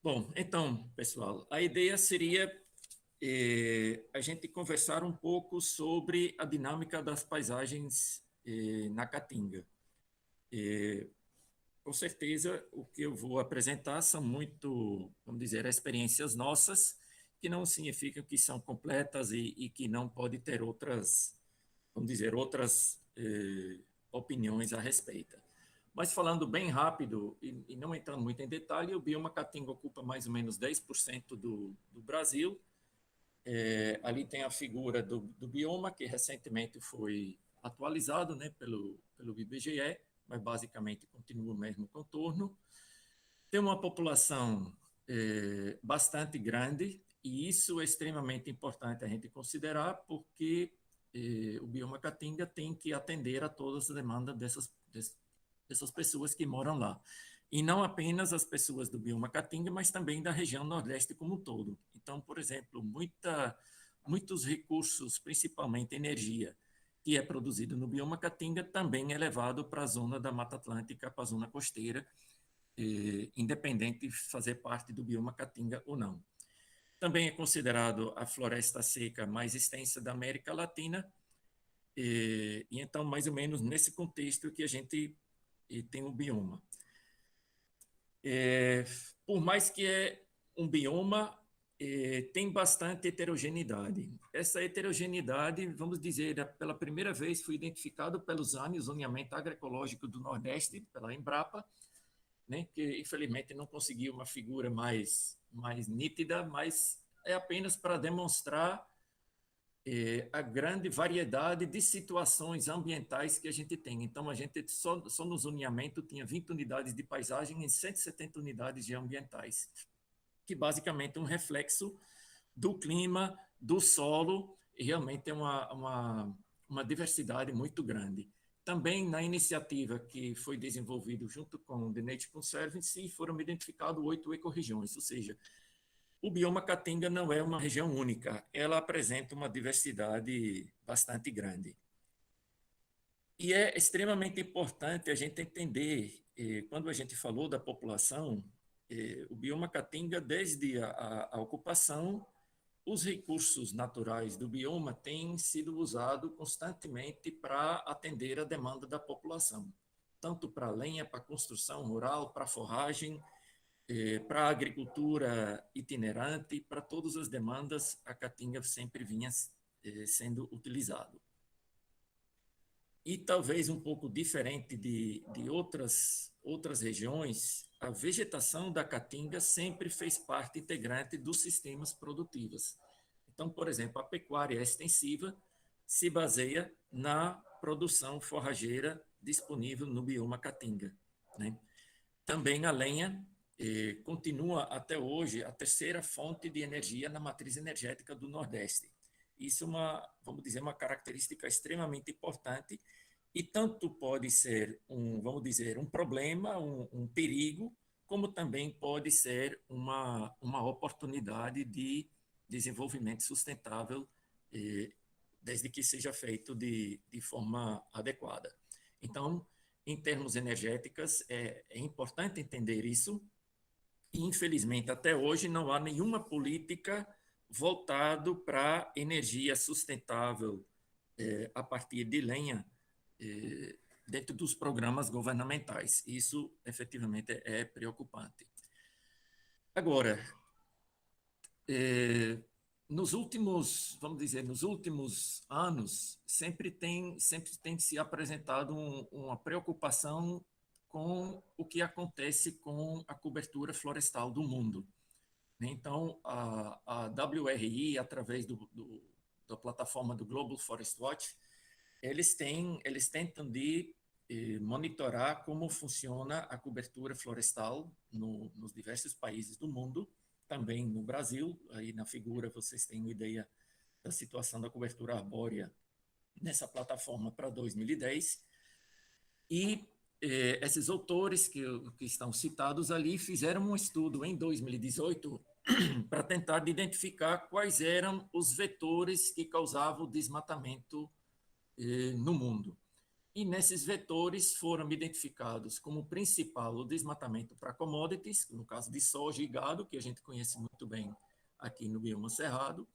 Bom, então, pessoal, a ideia seria a gente conversar um pouco sobre a dinâmica das paisagens na Caatinga. Com certeza, o que eu vou apresentar são muito, vamos dizer, experiências nossas, que não significam que são completas e que não pode ter outras, vamos dizer, outras opiniões a respeito. Mas falando bem rápido e não entrando muito em detalhe, o bioma Caatinga ocupa mais ou menos 10% do Brasil. Ali tem a figura do bioma, que recentemente foi atualizado, né, pelo IBGE, mas basicamente continua o mesmo contorno. Tem uma população bastante grande, e isso é extremamente importante a gente considerar, porque o bioma Caatinga tem que atender a todas as demandas dessas pessoas que moram lá. E não apenas as pessoas do bioma Caatinga, mas também da região Nordeste como um todo. Então, por exemplo, muitos recursos, principalmente energia, que é produzido no bioma Caatinga, também é levado para a zona da Mata Atlântica, para a zona costeira, independente de fazer parte do bioma Caatinga ou não. Também é considerado a floresta seca mais extensa da América Latina, e então, mais ou menos nesse contexto que a gente tem o bioma. Por mais que é um bioma, tem bastante heterogeneidade. Essa heterogeneidade, vamos dizer, pela primeira vez foi identificado pelo ZANE, o Zoneamento Agroecológico do Nordeste, pela Embrapa, né, que infelizmente não conseguiu uma figura mais nítida, mas é apenas para demonstrar a grande variedade de situações ambientais que a gente tem. Então, a gente só no zoneamento tinha 20 unidades de paisagem e 170 unidades de ambientais, que basicamente é um reflexo do clima, do solo, e realmente é uma diversidade muito grande. Também na iniciativa que foi desenvolvida junto com o The Nature Conservancy, foram identificadas 8 ecorregiões, ou seja, o bioma Caatinga não é uma região única, ela apresenta uma diversidade bastante grande. E é extremamente importante a gente entender, quando a gente falou da população, o bioma Caatinga, desde a ocupação, os recursos naturais do bioma têm sido usados constantemente para atender a demanda da população, tanto para lenha, para construção rural, para forragem, para a agricultura itinerante, para todas as demandas, a caatinga sempre vinha sendo utilizado. E talvez um pouco diferente de outras regiões, a vegetação da caatinga sempre fez parte integrante dos sistemas produtivos. Então, por exemplo, a pecuária extensiva se baseia na produção forrageira disponível no bioma caatinga, né? Também a lenha continua até hoje a terceira fonte de energia na matriz energética do Nordeste. Isso é vamos dizer, uma característica extremamente importante e tanto pode ser vamos dizer, um problema, um perigo, como também pode ser uma oportunidade de desenvolvimento sustentável, desde que seja feito de forma adequada. Então, em termos energéticos, é importante entender isso, e infelizmente até hoje não há nenhuma política voltado para energia sustentável a partir de lenha dentro dos programas governamentais. Isso efetivamente é preocupante. Agora, nos últimos, vamos dizer, nos últimos anos, sempre tem se apresentado uma preocupação com o que acontece com a cobertura florestal do mundo. Então, a WRI, através da plataforma do Global Forest Watch, eles tentam monitorar como funciona a cobertura florestal nos diversos países do mundo, também no Brasil. Aí na figura vocês têm uma ideia da situação da cobertura arbórea nessa plataforma para 2010. E esses autores que estão citados ali fizeram um estudo em 2018 para tentar identificar quais eram os vetores que causavam o desmatamento no mundo. E nesses vetores foram identificados como principal o desmatamento para commodities, no caso de soja e gado, que a gente conhece muito bem aqui no bioma cerrado,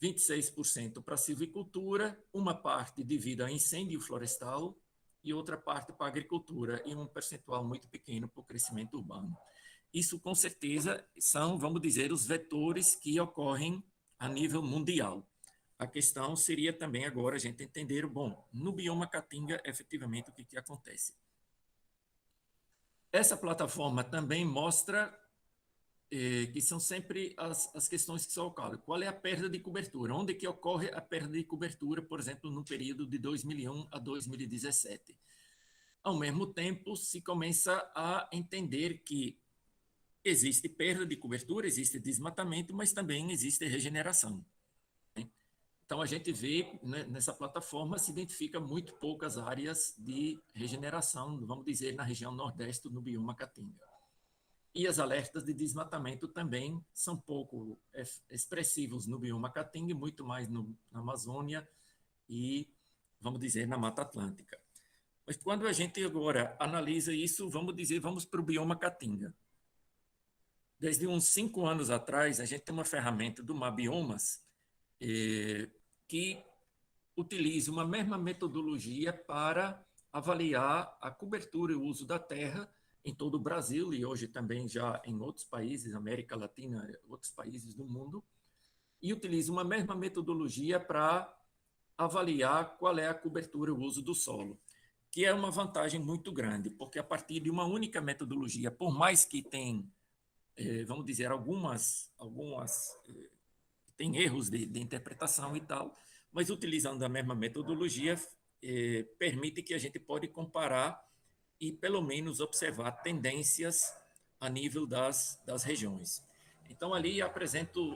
26% para silvicultura, uma parte devido a incêndio florestal e outra parte para agricultura, e um percentual muito pequeno para o crescimento urbano. Isso, com certeza, são, vamos dizer, os vetores que ocorrem a nível mundial. A questão seria também agora a gente entender, bom, no bioma Caatinga, efetivamente, o que acontece. Essa plataforma também mostra que são sempre as questões que são ocorrem. Qual é a perda de cobertura? Onde que ocorre a perda de cobertura, por exemplo, no período de 2001 a 2017? Ao mesmo tempo, se começa a entender que existe perda de cobertura, existe desmatamento, mas também existe regeneração. Então, a gente vê, né, nessa plataforma, se identifica muito poucas áreas de regeneração, vamos dizer, na região nordeste, no bioma Caatinga. E as alertas de desmatamento também são pouco expressivos no bioma Caatinga, muito mais na Amazônia e, vamos dizer, na Mata Atlântica. Mas quando a gente agora analisa isso, vamos dizer, vamos para o bioma Caatinga. Desde uns 5 anos atrás, a gente tem uma ferramenta do Mabiomas que utiliza uma mesma metodologia para avaliar a cobertura e o uso da terra em todo o Brasil e hoje também já em outros países, América Latina, outros países do mundo, e utiliza uma mesma metodologia para avaliar qual é a cobertura e o uso do solo, que é uma vantagem muito grande, porque a partir de uma única metodologia, por mais que tem, vamos dizer, tem erros de interpretação e tal, mas utilizando a mesma metodologia, permite que a gente pode comparar e, pelo menos, observar tendências a nível das regiões. Então, ali apresento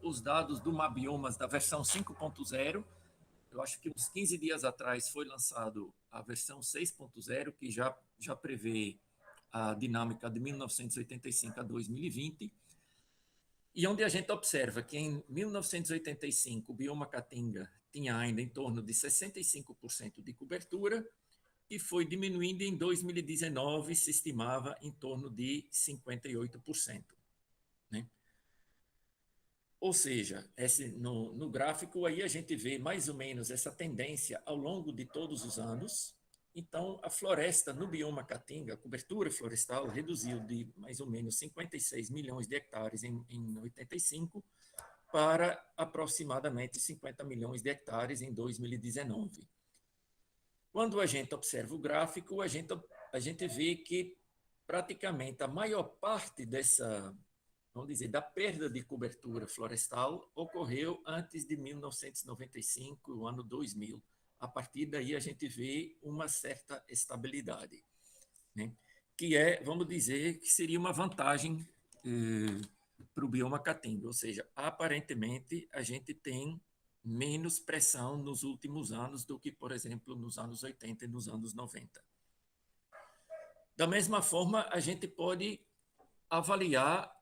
os dados do Mabiomas da versão 5.0. Eu acho que uns 15 dias atrás foi lançado a versão 6.0, que já prevê a dinâmica de 1985 a 2020, e onde a gente observa que em 1985 o bioma Caatinga tinha ainda em torno de 65% de cobertura e foi diminuindo em 2019, se estimava em torno de 58%. Né? Ou seja, no gráfico aí a gente vê mais ou menos essa tendência ao longo de todos os anos. Então, a floresta no bioma Caatinga, a cobertura florestal, reduziu de mais ou menos 56 milhões de hectares em 85 para aproximadamente 50 milhões de hectares em 2019. Quando a gente observa o gráfico, a gente vê que praticamente a maior parte dessa, vamos dizer, da perda de cobertura florestal ocorreu antes de 1995, o ano 2000. A partir daí a gente vê uma certa estabilidade, né? Que é, vamos dizer, que seria uma vantagem para o bioma Caatinga, ou seja, aparentemente a gente tem menos pressão nos últimos anos do que, por exemplo, nos anos 80 e nos anos 90. Da mesma forma, a gente pode avaliar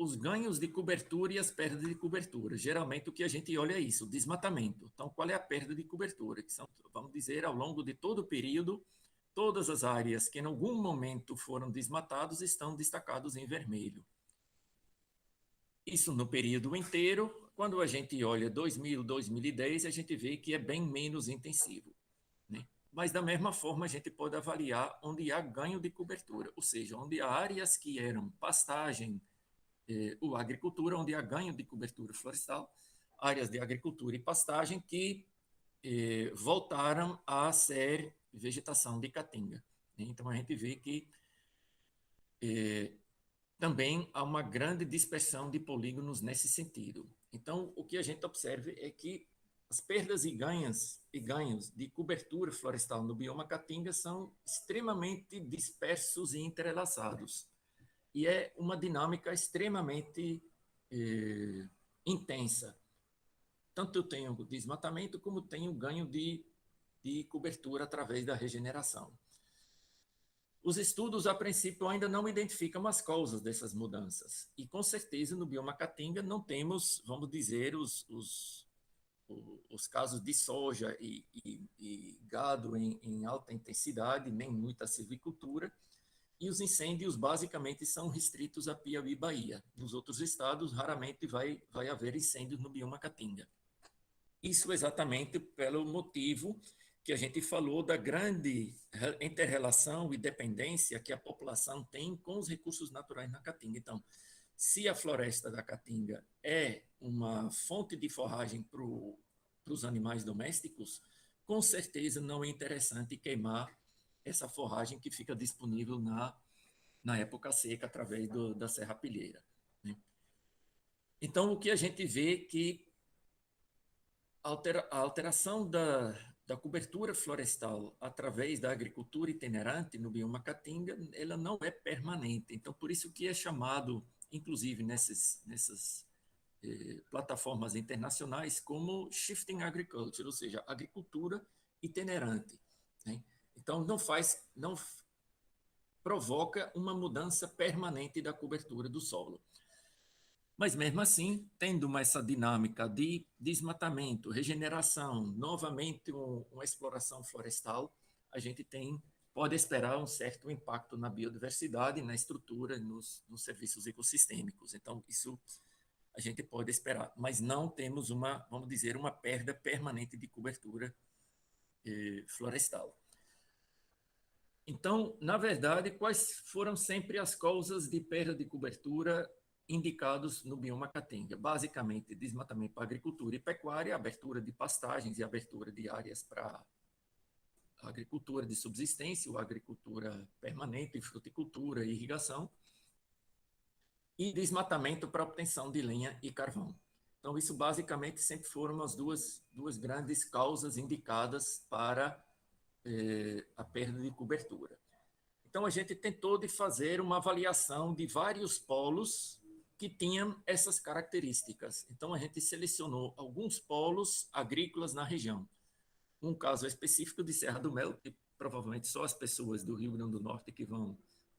os ganhos de cobertura e as perdas de cobertura. Geralmente, o que a gente olha é isso, o desmatamento. Então, qual é a perda de cobertura? Que são, vamos dizer, ao longo de todo o período, todas as áreas que em algum momento foram desmatadas estão destacadas em vermelho. Isso no período inteiro. Quando a gente olha 2000, 2010, a gente vê que é bem menos intensivo, né? Mas, da mesma forma, a gente pode avaliar onde há ganho de cobertura, ou seja, onde há áreas que eram pastagem, ou agricultura, onde há ganho de cobertura florestal, áreas de agricultura e pastagem que voltaram a ser vegetação de caatinga. Então, a gente vê que também há uma grande dispersão de polígonos nesse sentido. Então, o que a gente observa é que as perdas e ganhos de cobertura florestal no bioma Caatinga são extremamente dispersos e entrelaçados. E é uma dinâmica extremamente intensa. Tanto eu tenho desmatamento como tenho ganho de cobertura através da regeneração. Os estudos, a princípio, ainda não identificam as causas dessas mudanças. E, com certeza, no bioma Caatinga não temos, vamos dizer, os casos de soja e gado em alta intensidade, nem muita silvicultura, e os incêndios basicamente são restritos a Piauí e Bahia. Nos outros estados, raramente vai haver incêndios no bioma Caatinga. Isso exatamente pelo motivo que a gente falou da grande interrelação e dependência que a população tem com os recursos naturais na Caatinga. Então, se a floresta da Caatinga é uma fonte de forragem para os animais domésticos, com certeza não é interessante queimar essa forragem que fica disponível na época seca através da serrapilheira, né? Então, o que a gente vê que a alteração da cobertura florestal através da agricultura itinerante no bioma Caatinga, ela não é permanente. Então, por isso que é chamado, inclusive nessas plataformas internacionais, como shifting agriculture, ou seja, agricultura itinerante, né? Então, não provoca uma mudança permanente da cobertura do solo. Mas, mesmo assim, tendo essa dinâmica de desmatamento, regeneração, novamente uma exploração florestal, a gente pode esperar um certo impacto na biodiversidade, na estrutura, nos serviços ecossistêmicos. Então, isso a gente pode esperar, mas não temos vamos dizer, uma perda permanente de cobertura florestal. Então, na verdade, quais foram sempre as causas de perda de cobertura indicados no bioma Caatinga? Basicamente, desmatamento para agricultura e pecuária, abertura de pastagens e abertura de áreas para agricultura de subsistência, ou agricultura permanente, fruticultura e irrigação, e desmatamento para obtenção de lenha e carvão. Então, isso basicamente sempre foram as duas grandes causas indicadas para a perda de cobertura. Então, a gente tentou de fazer uma avaliação de vários polos que tinham essas características. Então, a gente selecionou alguns polos agrícolas na região. Um caso específico de Serra do Mel, que provavelmente só as pessoas do Rio Grande do Norte que vão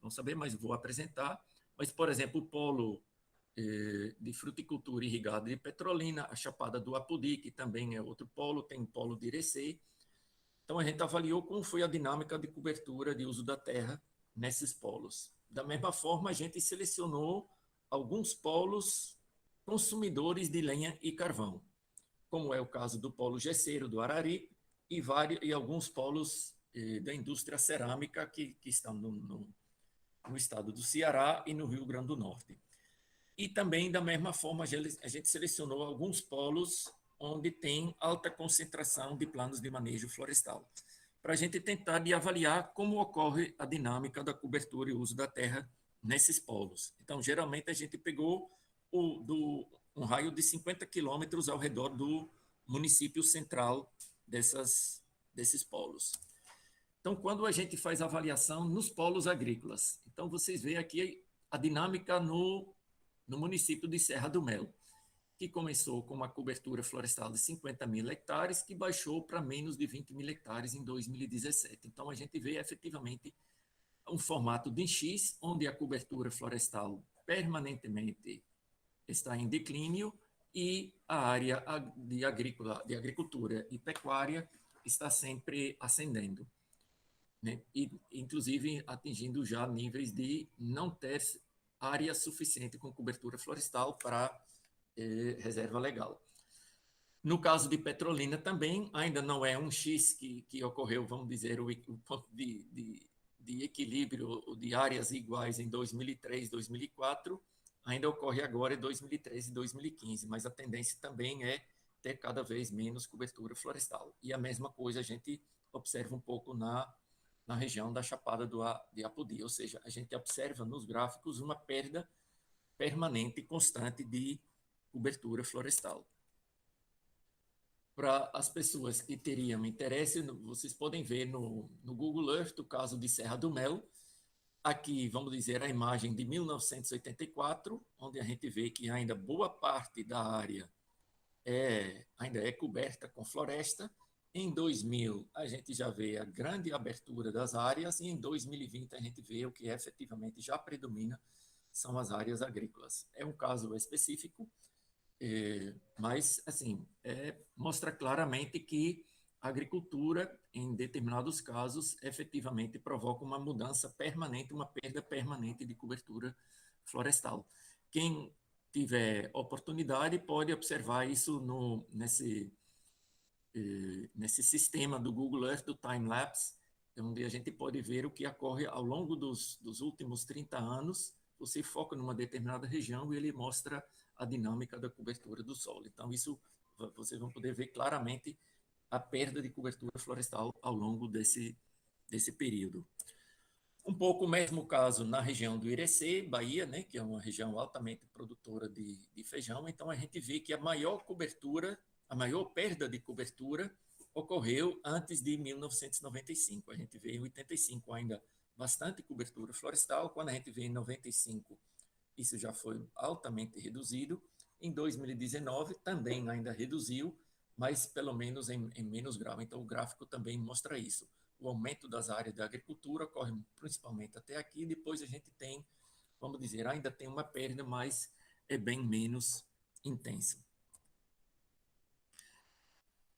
saber, mas vou apresentar. Mas, por exemplo, o polo de fruticultura irrigada de Petrolina, a Chapada do Apodi, que também é outro polo, tem o polo de Irecê. Então, a gente avaliou como foi a dinâmica de cobertura de uso da terra nesses polos. Da mesma forma, a gente selecionou alguns polos consumidores de lenha e carvão, como é o caso do polo gesseiro do Araripe e alguns polos da indústria cerâmica que estão no estado do Ceará e no Rio Grande do Norte. E também, da mesma forma, a gente selecionou alguns polos onde tem alta concentração de planos de manejo florestal, para a gente tentar de avaliar como ocorre a dinâmica da cobertura e uso da terra nesses polos. Então, geralmente, a gente pegou um raio de 50 quilômetros ao redor do município central desses polos. Então, quando a gente faz a avaliação nos polos agrícolas, então vocês veem aqui a dinâmica no município de Serra do Mel, que começou com uma cobertura florestal de 50 mil hectares, que baixou para menos de 20 mil hectares em 2017. Então, a gente vê efetivamente um formato de X, onde a cobertura florestal permanentemente está em declínio e a área de agricultura e pecuária está sempre ascendendo, né? E, inclusive, atingindo já níveis de não ter área suficiente com cobertura florestal para reserva legal. No caso de Petrolina também, ainda não é um X que ocorreu, vamos dizer, o ponto de equilíbrio de áreas iguais em 2003, 2004, ainda ocorre agora em 2013 e 2015, mas a tendência também é ter cada vez menos cobertura florestal. E a mesma coisa a gente observa um pouco na região da Chapada de Apodi, ou seja, a gente observa nos gráficos uma perda permanente e constante de cobertura florestal. Para as pessoas que teriam interesse, vocês podem ver no Google Earth o caso de Serra do Mel. Aqui, vamos dizer, a imagem de 1984, onde a gente vê que ainda boa parte da área ainda é coberta com floresta. Em 2000, a gente já vê a grande abertura das áreas, e em 2020 a gente vê o que efetivamente já predomina, são as áreas agrícolas. É um caso específico, Mas, assim, mostra claramente que a agricultura, em determinados casos, efetivamente provoca uma mudança permanente, uma perda permanente de cobertura florestal. Quem tiver oportunidade pode observar isso nesse sistema do Google Earth, do time-lapse, onde a gente pode ver o que ocorre ao longo dos últimos 30 anos. Você foca numa determinada região e ele mostra a dinâmica da cobertura do solo. Então, isso vocês vão poder ver claramente a perda de cobertura florestal ao longo desse período. Um pouco o mesmo caso na região do Irecê, Bahia, né, que é uma região altamente produtora de feijão. Então, a gente vê que a maior cobertura, a maior perda de cobertura ocorreu antes de 1995. A gente vê em 85 ainda bastante cobertura florestal. Quando a gente vê em 95, isso já foi altamente reduzido. Em 2019, também ainda reduziu, mas pelo menos em menos grau. Então, o gráfico também mostra isso. O aumento das áreas da agricultura ocorre principalmente até aqui, depois a gente tem, vamos dizer, ainda tem uma perda, mas é bem menos intensa.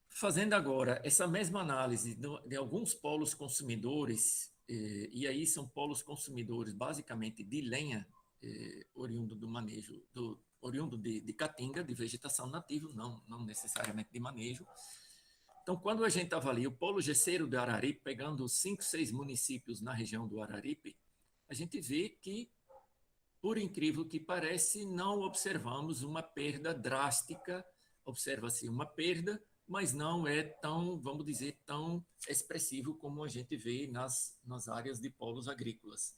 Fazendo agora essa mesma análise de alguns polos consumidores, e aí são polos consumidores basicamente de lenha, oriundo do manejo, oriundo de caatinga, de vegetação nativa, não necessariamente de manejo. Então, quando a gente avalia o polo gesseiro do Araripe, pegando 5, 6 municípios na região do Araripe, a gente vê que, por incrível que parece, não observamos uma perda drástica, observa-se uma perda, mas não é tão, vamos dizer, tão expressivo como a gente vê nas áreas de polos agrícolas.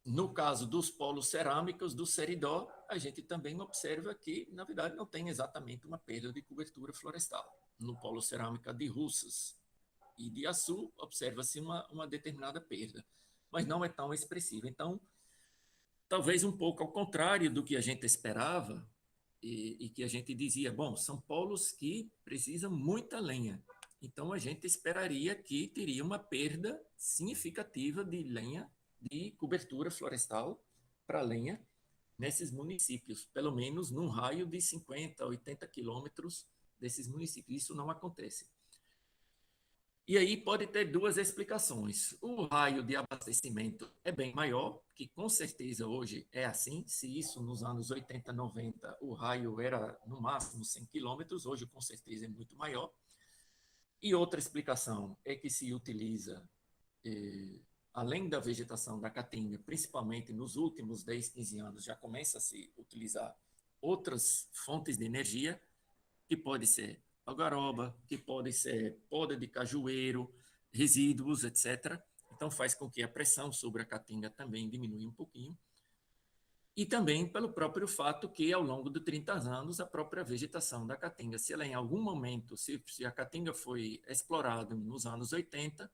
No caso dos polos cerâmicos, do Seridó, a gente também observa que, na verdade, não tem exatamente uma perda de cobertura florestal. No polo cerâmica de Russas e de Açu, observa-se uma determinada perda, mas não é tão expressiva. Então, talvez um pouco ao contrário do que a gente esperava e que a gente dizia, bom, são polos que precisam muita lenha. Então, a gente esperaria que teria uma perda significativa de lenha, de cobertura florestal para lenha nesses municípios, pelo menos num raio de 50, 80 quilômetros desses municípios. Isso não acontece. E aí pode ter duas explicações. O raio de abastecimento é bem maior, que com certeza hoje é assim. Se isso nos anos 80, 90, o raio era no máximo 100 quilômetros, hoje com certeza é muito maior. E outra explicação é que se utiliza, além da vegetação da caatinga, principalmente nos últimos 10, 15 anos, já começa a se utilizar outras fontes de energia, que pode ser algaroba, que pode ser poda de cajueiro, resíduos, etc. Então, faz com que a pressão sobre a caatinga também diminua um pouquinho. E também pelo próprio fato que, ao longo de 30 anos, a própria vegetação da caatinga, se ela em algum momento, se a caatinga foi explorada nos anos 80,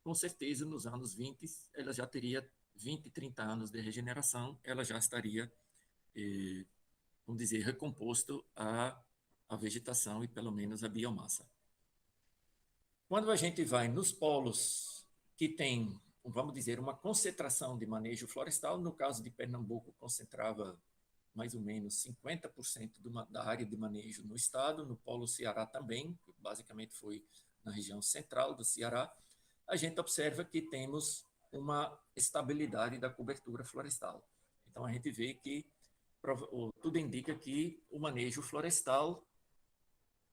com certeza nos anos 20, ela já teria 20, 30 anos de regeneração, ela já estaria, vamos dizer, recomposto a vegetação e pelo menos a biomassa. Quando a gente vai nos polos que tem, vamos dizer, uma concentração de manejo florestal, no caso de Pernambuco, concentrava mais ou menos 50% da área de manejo no estado, no polo Ceará também, que basicamente foi na região central do Ceará, a gente observa que temos uma estabilidade da cobertura florestal. Então, a gente vê que tudo indica que o manejo florestal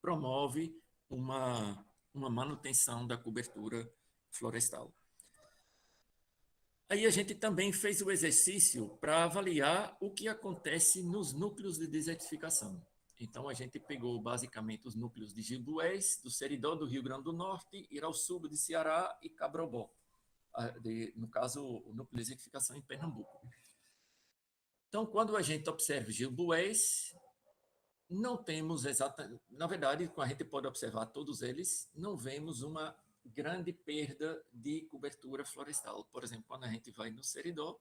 promove uma manutenção da cobertura florestal. Aí a gente também fez o exercício para avaliar o que acontece nos núcleos de desertificação. Então, a gente pegou basicamente os núcleos de Gilboés, do Seridó, do Rio Grande do Norte, Irauçuba, de Ceará e Cabrobó. No caso, o núcleo de desertificação em Pernambuco. Então, quando a gente observa Gilboés, não temos exatamente, na verdade, a gente pode observar todos eles, não vemos uma grande perda de cobertura florestal. Por exemplo, quando a gente vai no Seridó,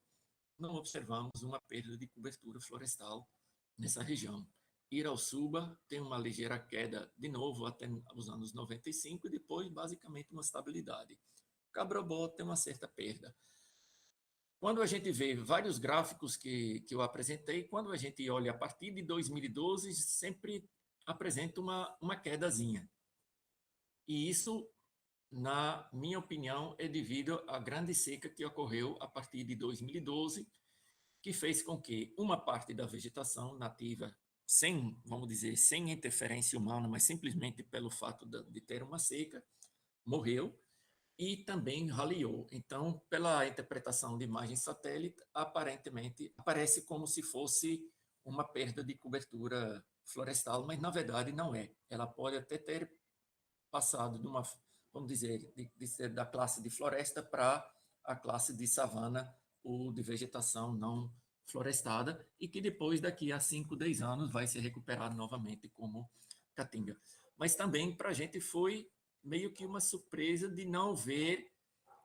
não observamos uma perda de cobertura florestal nessa região. Irauçuba tem uma ligeira queda, de novo, até os anos 95, e depois, basicamente, uma estabilidade. Cabrobó tem uma certa perda. Quando a gente vê vários gráficos que eu apresentei, quando a gente olha a partir de 2012, sempre apresenta uma quedazinha. E isso, na minha opinião, é devido à grande seca que ocorreu a partir de 2012, que fez com que uma parte da vegetação nativa, sem, vamos dizer, sem interferência humana, mas simplesmente pelo fato de ter uma seca, morreu e também raliou. Então, pela interpretação de imagem satélite, aparentemente aparece como se fosse uma perda de cobertura florestal, mas na verdade não é. Ela pode até ter passado de uma, vamos dizer, de ser da classe de floresta para a classe de savana ou de vegetação não florestada e que depois, daqui a 5, 10 anos, vai se recuperar novamente como caatinga. Mas também para a gente foi meio que uma surpresa de não ver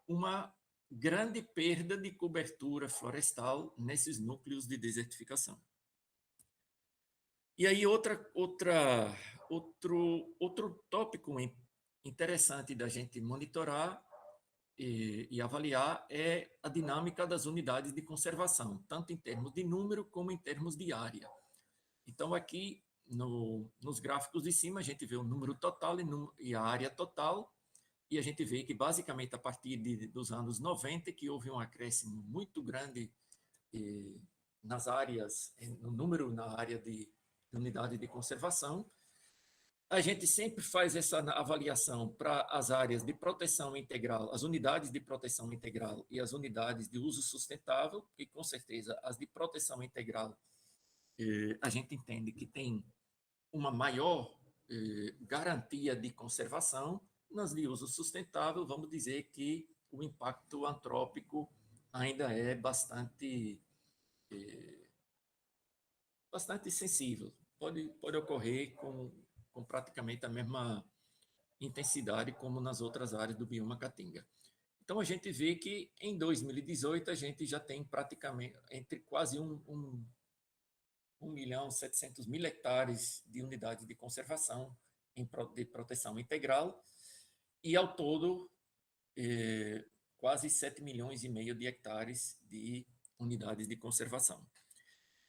uma grande perda de cobertura florestal nesses núcleos de desertificação. E aí outro tópico interessante da gente monitorar e avaliar é a dinâmica das unidades de conservação, tanto em termos de número como em termos de área. Então, aqui nos gráficos de cima, a gente vê o número total e a área total, e a gente vê que, basicamente, a partir dos anos 90, que houve um acréscimo muito grande nas áreas, no número na área de unidade de conservação. A gente sempre faz essa avaliação para as áreas de proteção integral, as unidades de proteção integral e as unidades de uso sustentável, que com certeza as de proteção integral a gente entende que tem uma maior garantia de conservação. Nas de uso sustentável, vamos dizer que o impacto antrópico ainda é bastante sensível. Pode ocorrer com praticamente a mesma intensidade como nas outras áreas do bioma Caatinga. Então, a gente vê que em 2018 a gente já tem praticamente entre quase 1.700.000 hectares de unidades de conservação de proteção integral e, ao todo, quase 7,5 milhões de hectares de unidades de conservação.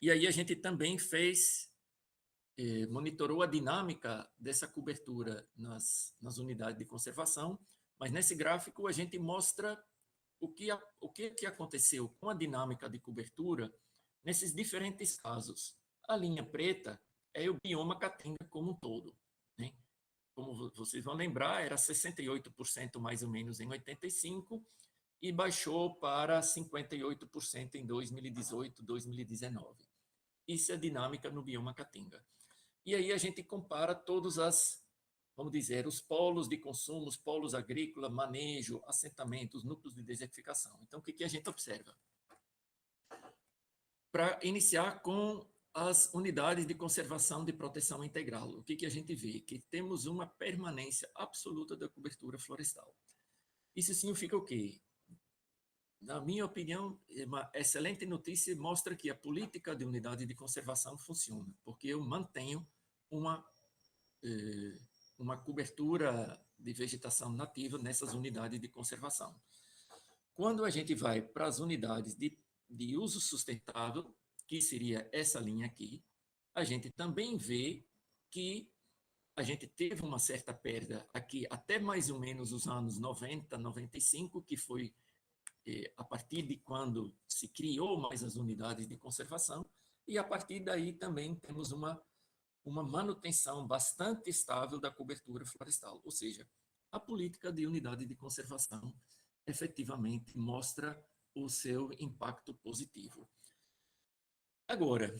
E aí a gente também monitorou a dinâmica dessa cobertura nas unidades de conservação, mas nesse gráfico a gente mostra o que aconteceu com a dinâmica de cobertura nesses diferentes casos. A linha preta é o bioma Caatinga como um todo, né? Como vocês vão lembrar, era 68% mais ou menos em 85 e baixou para 58% em 2018, 2019. Isso é a dinâmica no bioma Caatinga. E aí a gente compara vamos dizer, os polos de consumo, os polos agrícola, manejo, assentamentos, núcleos de desertificação. Então, o que a gente observa? Para iniciar com as unidades de conservação de proteção integral, o que a gente vê? Que temos uma permanência absoluta da cobertura florestal. Isso significa o quê? Na minha opinião, uma excelente notícia, mostra que a política de unidade de conservação funciona, porque eu mantenho uma cobertura de vegetação nativa nessas unidades de conservação. Quando a gente vai para as unidades de uso sustentável, que seria essa linha aqui, a gente também vê que a gente teve uma certa perda aqui até mais ou menos os anos 90, 95, que foi a partir de quando se criou mais as unidades de conservação, e a partir daí também temos uma manutenção bastante estável da cobertura florestal, ou seja, a política de unidade de conservação efetivamente mostra o seu impacto positivo. Agora,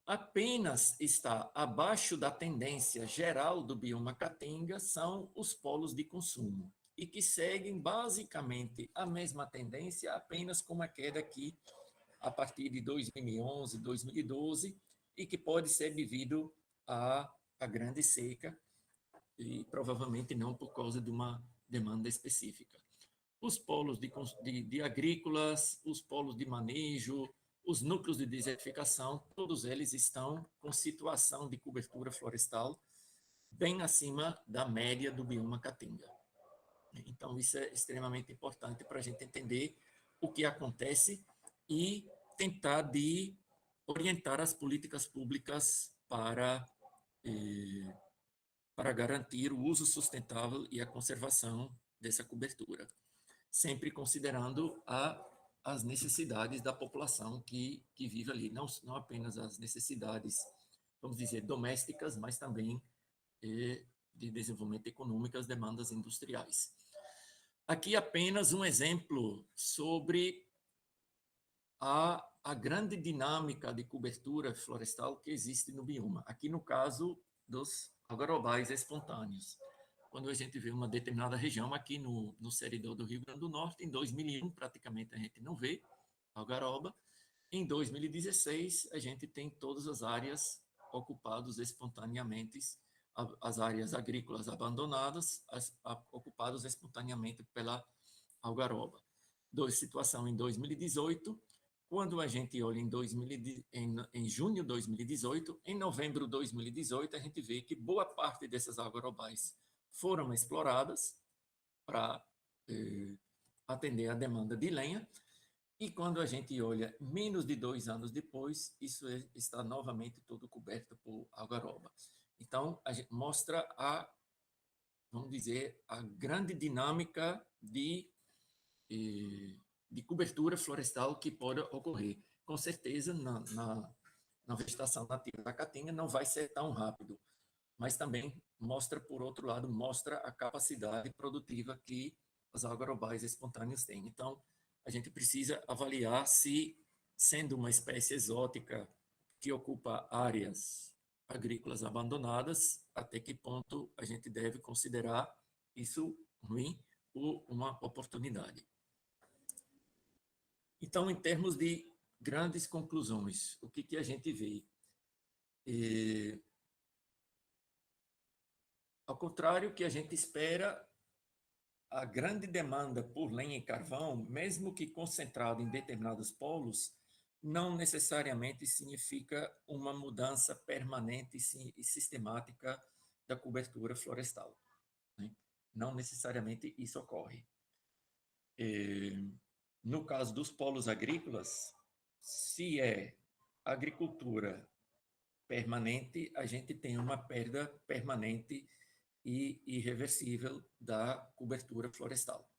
apenas está abaixo da tendência geral do bioma Caatinga são os polos de consumo, e que seguem basicamente a mesma tendência, apenas com uma queda aqui a partir de 2011, 2012, e que pode ser devido à grande seca e provavelmente não por causa de uma demanda específica. Os polos de agrícolas, os polos de manejo, os núcleos de desertificação, todos eles estão com situação de cobertura florestal bem acima da média do bioma Caatinga. Então, isso é extremamente importante para a gente entender o que acontece e tentar de orientar as políticas públicas para garantir o uso sustentável e a conservação dessa cobertura, sempre considerando as necessidades da população que vive ali, não apenas as necessidades, vamos dizer, domésticas, mas também de desenvolvimento econômico, as demandas industriais. Aqui apenas um exemplo sobre a grande dinâmica de cobertura florestal que existe no bioma. Aqui no caso dos algarobais espontâneos. Quando a gente vê uma determinada região, aqui no seridó do Rio Grande do Norte, em 2001, praticamente a gente não vê algaroba. Em 2016, a gente tem todas as áreas ocupadas espontaneamente, as áreas agrícolas abandonadas, ocupadas espontaneamente pela algaroba. Situação em 2018, quando a gente olha em junho de 2018, em novembro de 2018, a gente vê que boa parte dessas algarobais foram exploradas para atender a demanda de lenha, e quando a gente olha menos de 2 anos depois, isso está novamente todo coberto por algaroba. Então, a gente mostra vamos dizer, a grande dinâmica de cobertura florestal que pode ocorrer. Com certeza, na vegetação nativa da Caatinga não vai ser tão rápido, mas também mostra, por outro lado, mostra a capacidade produtiva que as algarobais espontâneas têm. Então, a gente precisa avaliar se, sendo uma espécie exótica que ocupa áreas agrícolas abandonadas, até que ponto a gente deve considerar isso ruim ou uma oportunidade. Então, em termos de grandes conclusões, o que a gente vê? Ao contrário que a gente espera, a grande demanda por lenha e carvão, mesmo que concentrada em determinados polos, não necessariamente significa uma mudança permanente e sistemática da cobertura florestal, né? Não necessariamente isso ocorre. No caso dos polos agrícolas, se é agricultura permanente, a gente tem uma perda permanente e irreversível da cobertura florestal,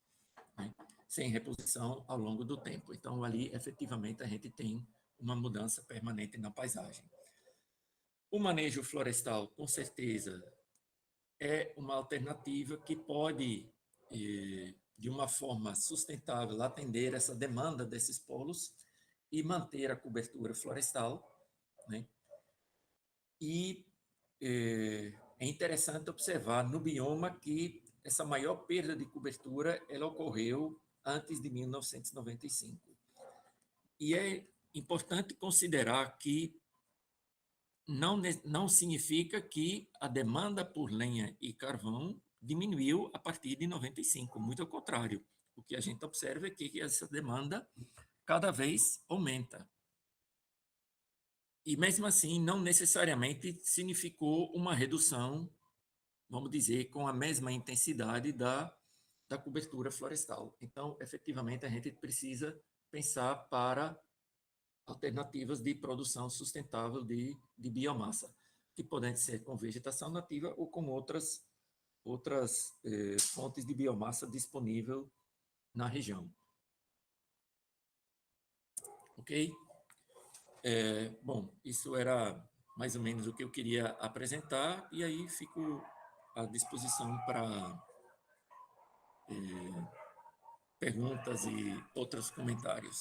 né? Sem reposição ao longo do tempo. Então, ali, efetivamente, a gente tem uma mudança permanente na paisagem. O manejo florestal, com certeza, é uma alternativa que pode, de uma forma sustentável, atender essa demanda desses polos e manter a cobertura florestal, né? E é interessante observar no bioma que essa maior perda de cobertura ela ocorreu antes de 1995. E é importante considerar que não significa que a demanda por lenha e carvão diminuiu a partir de 95, muito ao contrário. O que a gente observa é que essa demanda cada vez aumenta. E mesmo assim, não necessariamente significou uma redução, vamos dizer, com a mesma intensidade da cobertura florestal. Então, efetivamente, a gente precisa pensar para alternativas de produção sustentável de biomassa, que podem ser com vegetação nativa ou com outras fontes de biomassa disponível na região. Ok? Bom, isso era mais ou menos o que eu queria apresentar, e aí fico à disposição para perguntas e outros comentários.